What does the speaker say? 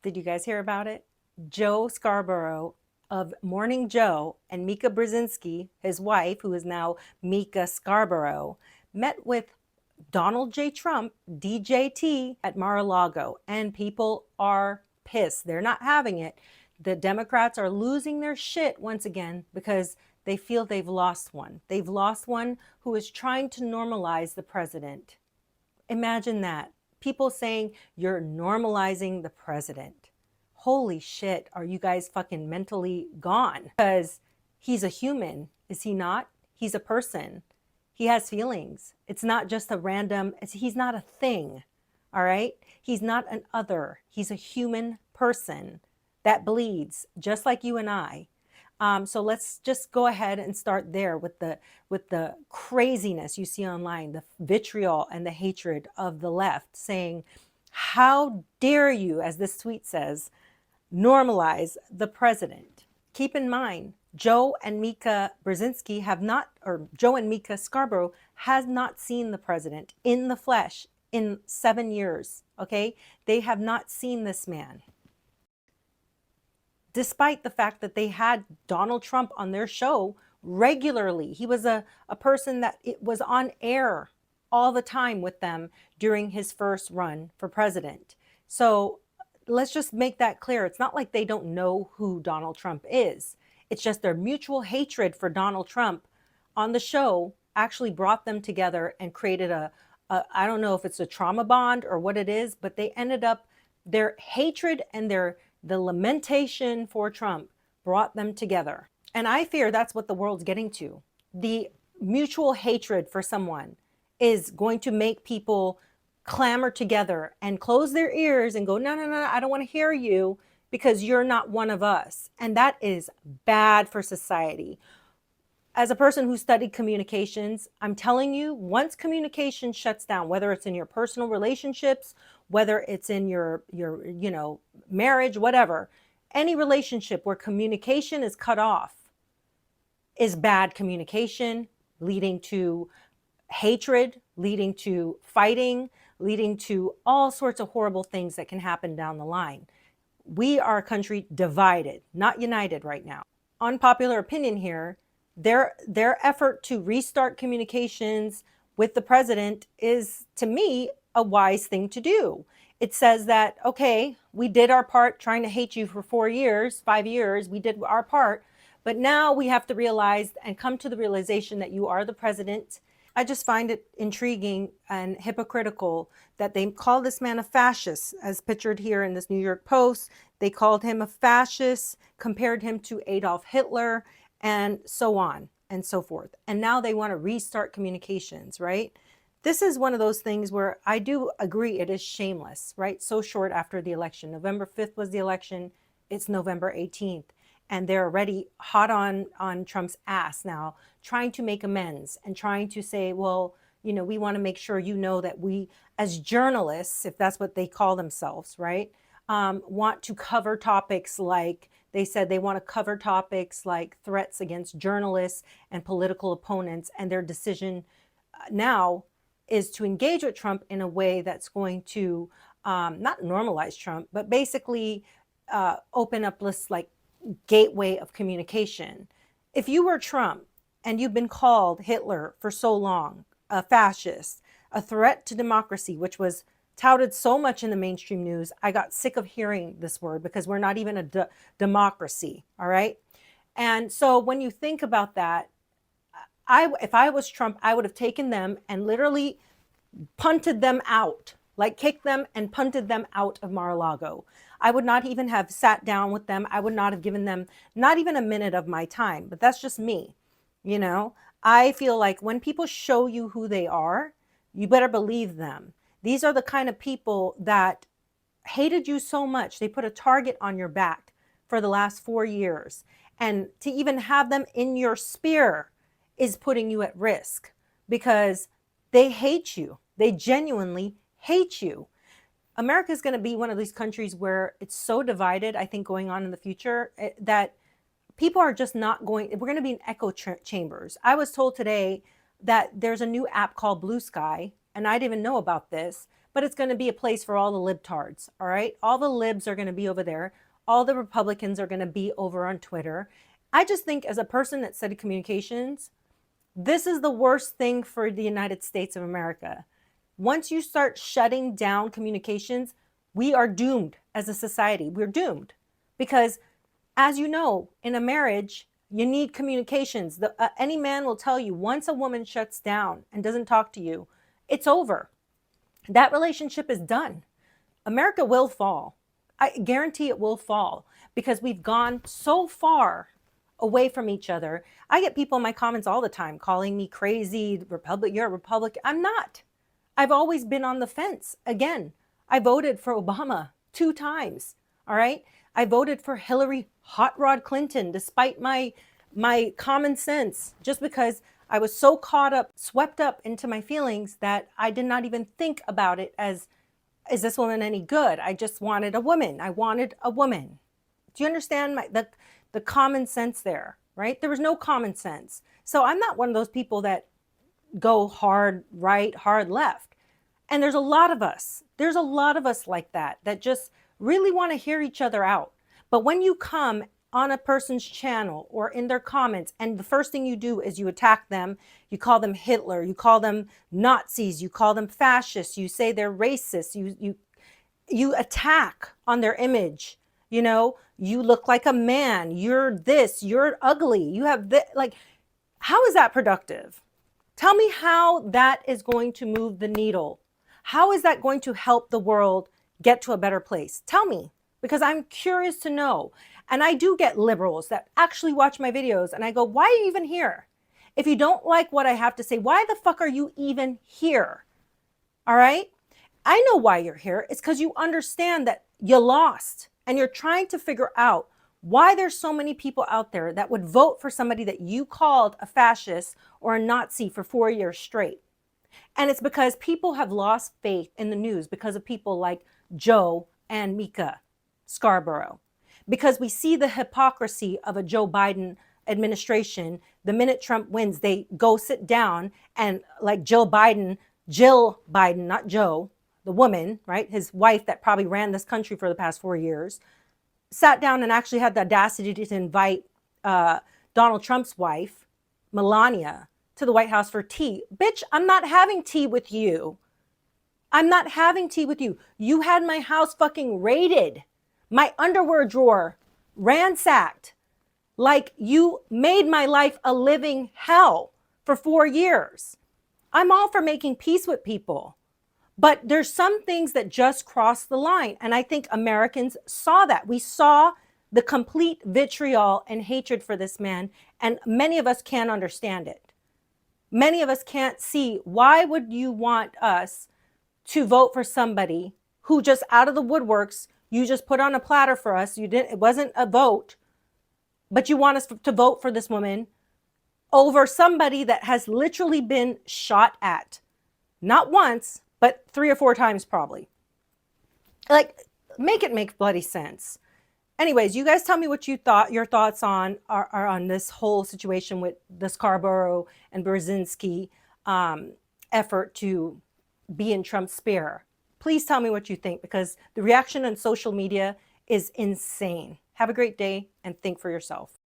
Did you guys hear about it? Joe Scarborough of Morning Joe and Mika Brzezinski, his wife, who is now Mika Scarborough, met with Donald J. Trump, DJT, at Mar-a-Lago, and people are pissed. They're not having it. The Democrats are losing their shit once again because they feel they've lost one. They've lost one who is trying to normalize the president. Imagine that. People saying you're normalizing the president. Holy shit, are you guys fucking mentally gone? Because he's a human, is he not? He's a person. He has feelings. It's not just a random, he's not a thing, all right? He's not an other. He's a human person that bleeds just like you and I. So let's just go ahead and start there with the craziness you see online, the vitriol and the hatred of the left saying, how dare you, as this tweet says, normalize the president. Keep in mind, Joe and Mika Brzezinski have not, or Joe and Mika Scarborough has not seen the president in the flesh in 7 years, okay? They have not seen this man. Despite the fact that they had Donald Trump on their show regularly. He was a person that it was on air all the time with them during his first run for president. So let's just make that clear. It's not like they don't know who Donald Trump is. It's just their mutual hatred for Donald Trump on the show actually brought them together and created I don't know if it's a trauma bond or what it is, but they ended up, their hatred and the lamentation for Trump brought them together. And I fear that's what the world's getting to. The mutual hatred for someone is going to make people clamor together and close their ears and go, no, no, no, I don't want to hear you because you're not one of us. And that is bad for society. As a person who studied communications, I'm telling you, once communication shuts down, whether it's in your personal relationships, whether it's in your marriage, whatever, any relationship where communication is cut off is bad communication, leading to hatred, leading to fighting, leading to all sorts of horrible things that can happen down the line. We are a country divided, not united right now. Unpopular opinion here, their effort to restart communications with the president is, to me, a wise thing to do. It says that, okay, we did our part trying to hate you for 4 years, 5 years, we did our part, but now we have to realize and come to the realization that you are the president. I just find it intriguing and hypocritical that they call this man a fascist, as pictured here in this New York Post. They called him a fascist, compared him to Adolf Hitler, and so on and so forth. And now they want to restart communications, right? This is one of those things where I do agree it is shameless, right? So short after the election. November 5th was the election. It's November 18th. And they're already hot on Trump's ass now, trying to make amends and trying to say, well, we want to make sure you know that we, as journalists, if that's what they call themselves, right, want to cover topics like, they said they want to cover topics like threats against journalists and political opponents, and their decision now is to engage with Trump in a way that's going to not normalize Trump, but basically open up this like gateway of communication. If you were Trump and you've been called Hitler for so long, a fascist, a threat to democracy, which was touted so much in the mainstream news, I got sick of hearing this word because we're not even a democracy, all right? And so when you think about that, if I was Trump, I would have taken them and literally punted them out, like kicked them and punted them out of Mar-a-Lago. I would not even have sat down with them. I would not have given them not even a minute of my time, but that's just me. I feel like when people show you who they are, you better believe them. These are the kind of people that hated you so much. They put a target on your back for the last 4 years. And to even have them in your sphere is putting you at risk because they hate you. They genuinely hate you. America is going to be one of these countries where it's so divided, I think, going on in the future, that people are just not going, we're going to be in echo chambers. I was told today that there's a new app called Blue Sky, and I didn't even know about this, but it's going to be a place for all the libtards, all right? All the libs are going to be over there. All the Republicans are going to be over on Twitter. I just think as a person that studied communications, this is the worst thing for the United States of America. Once you start shutting down communications, we are doomed as a society. We're doomed because, as you know, in a marriage, you need communications. Any man will tell you once a woman shuts down and doesn't talk to you, it's over. That relationship is done. America will fall. I guarantee it will fall because we've gone so far away from each other. I get people in my comments all the time calling me crazy, you're a Republican. I'm not. I've always been on the fence. Again, I voted for Obama 2 times. All right. I voted for Hillary Hot Rod Clinton despite my common sense, just because I was so caught up, swept up into my feelings that I did not even think about it as, is this woman any good? I just wanted a woman. I wanted a woman. Do you understand the common sense there, right? There was no common sense. So I'm not one of those people that go hard right, hard left. And there's a lot of us. There's a lot of us like that just really want to hear each other out. But when you come on a person's channel or in their comments, and the first thing you do is you attack them, you call them Hitler, you call them Nazis, you call them fascists, you say they're racist, you attack on their image. You know, you look like a man, you're this, you're ugly, you have this. Like, how is that productive? Tell me how that is going to move the needle. How is that going to help the world get to a better place? Tell me, because I'm curious to know. And I do get liberals that actually watch my videos and I go, why are you even here? If you don't like what I have to say, why the fuck are you even here? All right? I know why you're here. It's because you understand that you lost and you're trying to figure out why there's so many people out there that would vote for somebody that you called a fascist or a Nazi for 4 years straight. And it's because people have lost faith in the news because of people like Joe and Mika Scarborough. Because we see the hypocrisy of a Joe Biden administration. The minute Trump wins, they go sit down and like Jill Biden, not Joe, the woman, right? His wife that probably ran this country for the past 4 years, sat down and actually had the audacity to invite Donald Trump's wife, Melania, to the White House for tea. Bitch, I'm not having tea with you. I'm not having tea with you. You had my house fucking raided. My underwear drawer ransacked. Like, you made my life a living hell for 4 years. I'm all for making peace with people. But there's some things that just cross the line. And I think Americans saw that. We saw the complete vitriol and hatred for this man. And many of us can't understand it. Many of us can't see, why would you want us to vote for somebody who just out of the woodworks, you just put on a platter for us. It wasn't a vote, but you want us to vote for this woman over somebody that has literally been shot at, not once, but 3 or 4 times probably. Like, make it make bloody sense. Anyways, you guys tell me what your thoughts are on this whole situation with the Scarborough and Brzezinski effort to be in Trump's spear. Please tell me what you think, because the reaction on social media is insane. Have a great day and think for yourself.